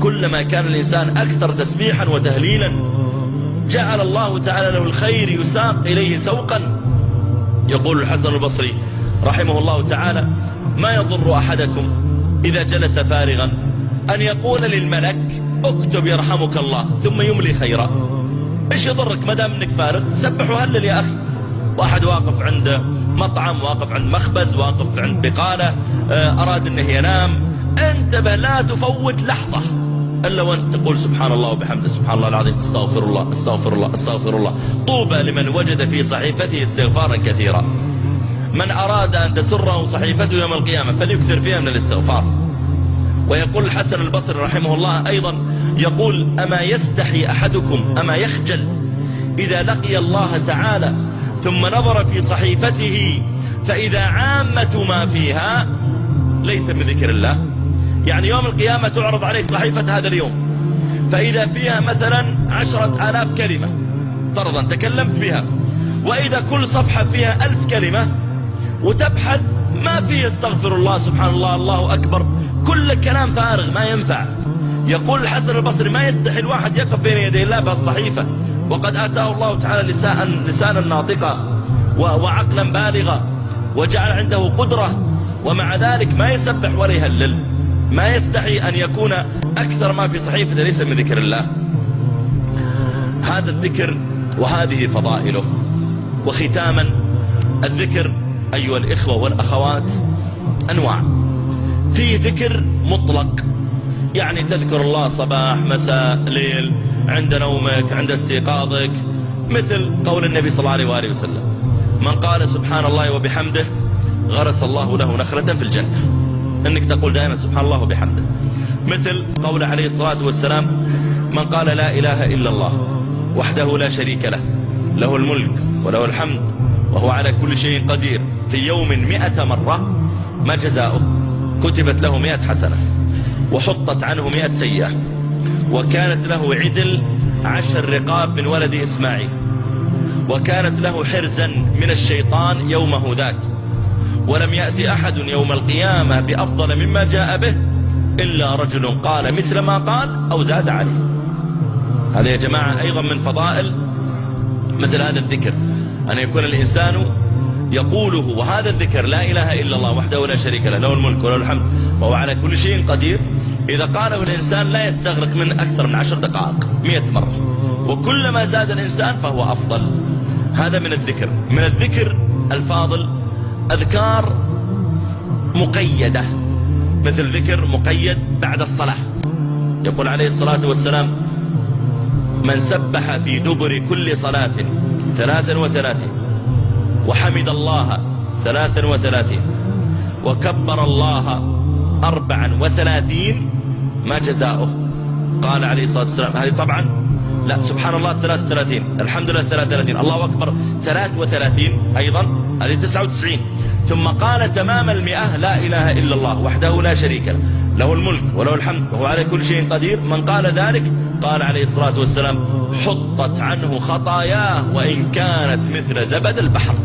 كلما كان الإنسان أكثر تسبيحا وتهليلا جعل الله تعالى له الخير يساق إليه سوقا. يقول الحسن البصري رحمه الله تعالى: ما يضر أحدكم إذا جلس فارغا أن يقول للملك اكتب يرحمك الله ثم يملي خيرا. ايش يضرك ما دام انك فارغ؟ سبح وهلل يا أخي. واحد واقف عند مطعم، واقف عند مخبز، واقف عند بقالة، أراد أنه ينام، انتبه لا تفوت لحظة إلا وأنت تقول سبحان الله وبحمده، سبحان الله العظيم، استغفر الله استغفر الله استغفر الله. طوبى لمن وجد في صحيفته استغفارا كثيرا. من أراد أن تسره صحيفته يوم القيامة فليكثر فيها من الاستغفار. ويقول الحسن البصري رحمه الله أيضا، يقول: أما يستحي أحدكم، أما يخجل إذا لقي الله تعالى ثم نظر في صحيفته فإذا عامة ما فيها ليس من ذكر الله. يعني يوم القيامة تعرض عليك صحيفة هذا اليوم، فإذا فيها مثلا 10,000 كلمة فرضا تكلمت بها، وإذا كل صفحة فيها 1000 كلمة، وتبحث ما فيه استغفر الله سبحان الله الله أكبر، كل كلام فارغ ما ينفع. يقول الحسن البصري: ما يستحي الواحد يقف بين يدي الله بهالصحيفة وقد آتاه الله تعالى لسانا ناطقا وعقلا بالغا وجعل عنده قدرة، ومع ذلك ما يسبح ولا يهلل. ما يستحي أن يكون أكثر ما في صحيفة ليس من ذكر الله. هذا الذكر وهذه فضائله. وختاما، الذكر أيها الإخوة والأخوات أنواع. في ذكر مطلق، يعني تذكر الله صباح مساء ليل، عند نومك عند استيقاظك، مثل قول النبي صلى الله عليه وآله وسلم: من قال سبحان الله وبحمده غرس الله له نخلة في الجنة. انك تقول دائما سبحان الله وبحمده. مثل قول عليه الصلاة والسلام: من قال لا إله إلا الله وحده لا شريك له، له الملك وله الحمد وهو على كل شيء قدير، في يوم 100 مرة، ما جزاؤه؟ كتبت له 100 حسنة وحطت عنه 100 سيئة، وكانت له عدل 10 رقاب من ولد إسماعيل، وكانت له حرزا من الشيطان يومه ذاك، ولم يأتي أحد يوم القيامة بأفضل مما جاء به إلا رجل قال مثل ما قال أو زاد عليه. هذا يا جماعة أيضا من فضائل مثل هذا الذكر، أن يكون الإنسان يقوله. وهذا الذكر لا إله إلا الله وحده لا شريك له، له الملك وله الحمد وهو على كل شيء قدير، إذا قاله الإنسان لا يستغرق من أكثر من 10 دقائق 100 مرة، وكلما زاد الإنسان فهو أفضل. هذا من الذكر. من الذكر الفاضل أذكار مقيدة، مثل ذكر مقيد بعد الصلاة. يقول عليه الصلاة والسلام: من سبح في دبر كل صلاة 33 وحمد الله 33 وكبر الله 34 ما جزاؤه؟ قال عليه الصلاة والسلام، هذه طبعا لا، سبحان الله 33، الحمد لله 33، الله أكبر 33 أيضا، هذه 99. ثم قال تمام 100: لا إله إلا الله وحده لا شريك له، له الملك وله الحمد وهو على كل شيء قدير. من قال ذلك قال عليه الصلاة والسلام: حطت عنه خطاياه وإن كانت مثل زبد البحر.